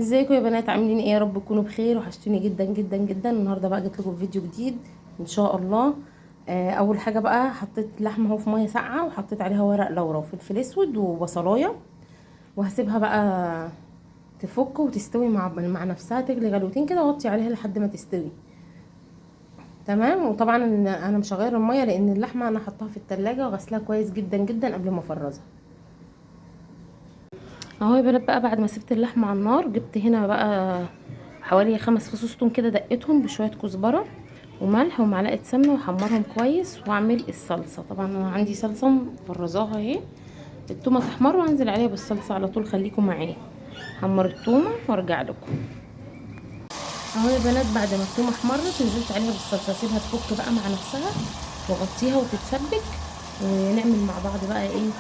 ازيكم يا بنات؟ عاملين ايه؟ يا رب تكونوا بخير. وحشتوني جدا جدا جدا. النهارده بقى جيت لكم فيديو جديد ان شاء الله. اول حاجه بقى حطيت لحمه اهو في ميه ساقعه، وحطيت عليها ورق لورا وفلفل اسود وبصلايه، وهسيبها بقى تفك وتستوي مع نفسها، تغلي غلوتين كده واغطي عليها لحد ما تستوي. تمام. وطبعا انا مش هغير الميه لان اللحمه انا حطاها في التلاجة وغسلها كويس جدا جدا قبل ما افرزها. اهو يا بنات بقى بعد ما سبت اللحمه على النار، جبت هنا بقى حوالي 5 فصوص توم كده، دقيتهم بشويه كزبره وملح ومعلقه سمنه واحمرهم كويس واعمل الصلصه. طبعا انا عندي صلصه مفرزاها اهي. التومه تحمر وانزل عليها بالصلصه على طول. خليكم معايا، حمر التومه وارجع لكم. اهو يا بنات بعد ما التومه احمرت نزلت عليها بالصلصه، اسيبها تفك بقى مع نفسها واغطيها وتتسبك، ونعمل مع بعض بقى ايه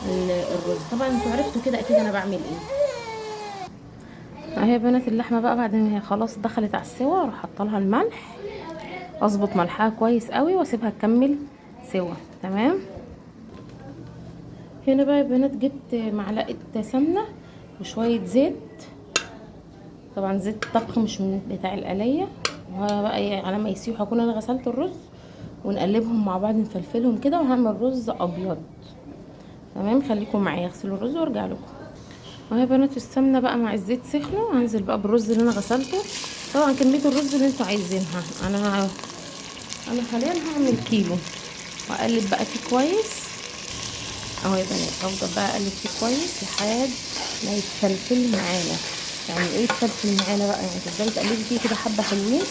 الرز. طبعا انتوا عرفتوا كده اكيد انا بعمل ايه. اهي يا بنات اللحمه بقى بعد ما هي خلاص دخلت على السوا، اروح حاطه لها الملح، اظبط ملحها كويس قوي واسيبها تكمل سوا. تمام. هنا بقى يا بنات جبت معلقه سمنه وشويه زيت، طبعا زيت طبخ مش من بتاع القليه. وبقى إيه، على ما يسيحوا اكون انا غسلت الرز، ونقلبهم مع بعض نفلفلهم كده، وهعمل رز ابيض. تمام. خليكم معايا، اغسل الرز وارجع لكم. اهي يا بنات السمنه بقى مع الزيت سخنوا، هنزل بقى بالرز اللي انا غسلته. طبعا كميه الرز اللي انتوا عايزينها. انا حاليا هعمل كيلو، واقلب بقى فيه كويس. اهو يا بنات هفضل بقى اقلب فيه كويس لحد ما يتفلفل معانا. يعني ايه يتفلفل معانا بقى؟ يعني تفضلي تقلبي فيه كده حبه حلوين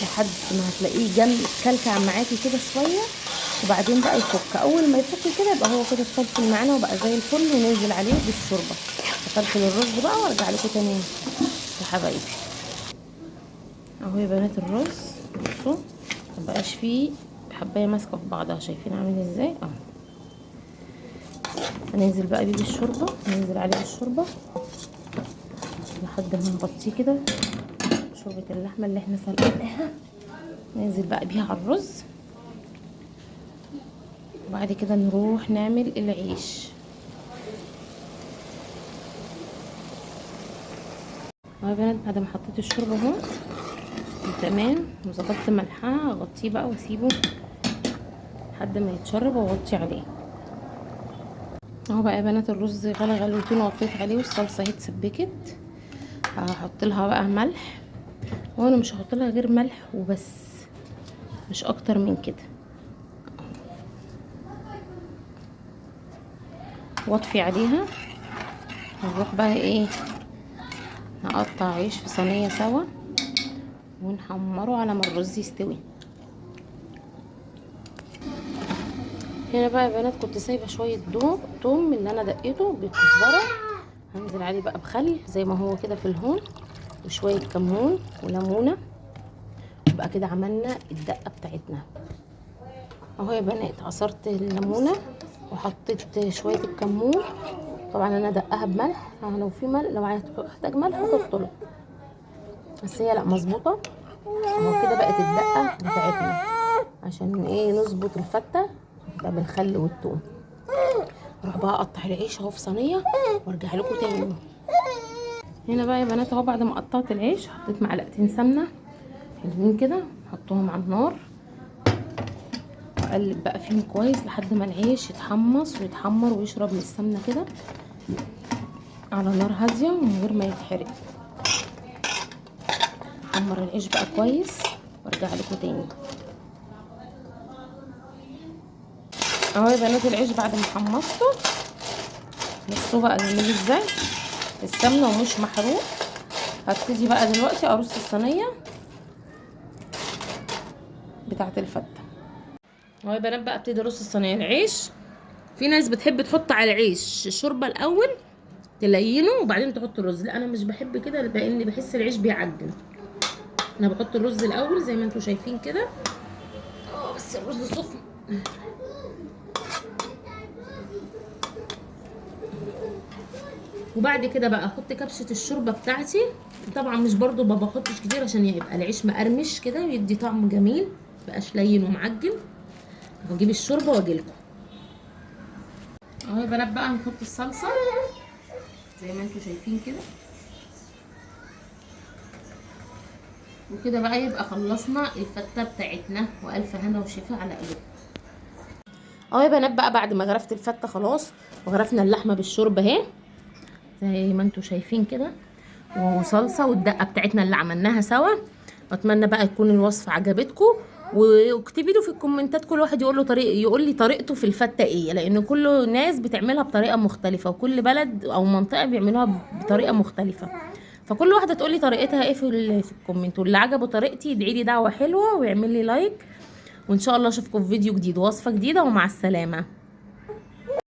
لحد ما هتلاقيه جنب كلكع معاكي كده شويه، وبعدين بقى يفك. اول ما يفك كده يبقى هو كده اتفلفل معانا وبقى زي الفل، وننزل عليه بالشوربه. افلفل الرز بقى وارجع لكم تاني يا حبايبي. اهو يا بنات الرز، بصوا مبقاش فيه حبايه ماسكه في بعضها، شايفين عامل ازاي؟ اهو. هننزل بقى بيه بالشوربه، ننزل عليه بالشوربه لحد ما نغطيه كده، شوربه اللحمه اللي احنا سلقناها. ننزل بقى بيها على الرز، وبعد كده نروح نعمل العيش. اهو يا بنات بعد ما حطيت الشوربه اهو تمام وظبطت ملحها، اغطيه بقى واسيبه لحد ما يتشرب واغطي عليه. اهو بقى يا بنات الرز غلى غلوتين وغطيت عليه، والصلصه اهي اتسبكت. هحط لها بقى ملح، وانا مش هحط لها غير ملح وبس، مش اكتر من كده. واطفي عليها. هنروح بقى ايه، نقطع عيش في صينيه سوا ونحمره على ما الرز يستوي. هنا بقى يا بنات كنت سايبه شويه توم اللي انا دقيته بالكزبره، هنزل عليه بقى بخل زي ما هو كده في الهون، وشويه كمون وليمونه، يبقى كده عملنا الدقه بتاعتنا. اهو يا بنات عصرت الليمونه وحطيت شويه الكمون. طبعا انا دقها بملح، لو في ملح، لو هتحتاج ملح حط له، بس هي لا مظبوطه. اهو كده بقت الدقه بتاعتنا. عشان ايه؟ نظبط الفته ده بالخل والثوم. اروح بقى اقطع العيش اهو في صينيه وارجع لكم تاني. هنا بقى يا بنات اهو بعد ما قطعت العيش حطيت معلقتين سمنه حلوين كده، حطهم على النار واقلب بقى فيهم كويس لحد ما العيش يتحمص ويتحمر ويشرب من السمنه كده على نار هاديه ومن غير ما يتحرق. احمر العيش بقى كويس وارجع لكم تاني. اهو يا بنات العيش بعد ما حمصته، بصوا بقى جميل ازاي السمنه ومش محروق. هبتدي بقى دلوقتي ارص الصينيه بتاعه الفته. اهو يا بنات بقى ابتدي ارص الصينيه. العيش في ناس بتحب تحط على العيش الشوربه الاول تلينه وبعدين تحط الرز، لا انا مش بحب كده لان بحس العيش بيعجن. انا بحط الرز الاول زي ما انتم شايفين كده. بس الرز سخن. وبعد كده بقى احط كبشه الشوربه بتاعتي. طبعا مش برضو ما بحطش كتير عشان يبقى العيش مقرمش كده ويدي طعم جميل، مبقاش لين ومعجن. هجيب الشوربه واجيلكم. اهو يا بنات بقى هنحط الصلصه زي ما انتم شايفين كده. وكده بقى يبقى خلصنا الفته بتاعتنا، والف هنا وشفا على قلوب. اهو يا بنات بقى بعد ما غرفت الفته خلاص، وغرفنا اللحمه بالشوربه اهي زي ما انتم شايفين كده، وصلصه والدقه بتاعتنا اللي عملناها سوا. واتمنى بقى تكون الوصفه عجبتكم، واكتبي له في الكومنتات كل واحد يقول لي طريقته في الفته ايه، لان كل ناس بتعملها بطريقه مختلفه، وكل بلد او منطقه بيعملوها بطريقه مختلفه. فكل واحده تقول لي طريقتها ايه في الكومنت، واللي عجبه طريقتي يدعي لي دعوه حلوه ويعمل لي لايك. وان شاء الله اشوفكم في فيديو جديد ووصفه جديده، ومع السلامه.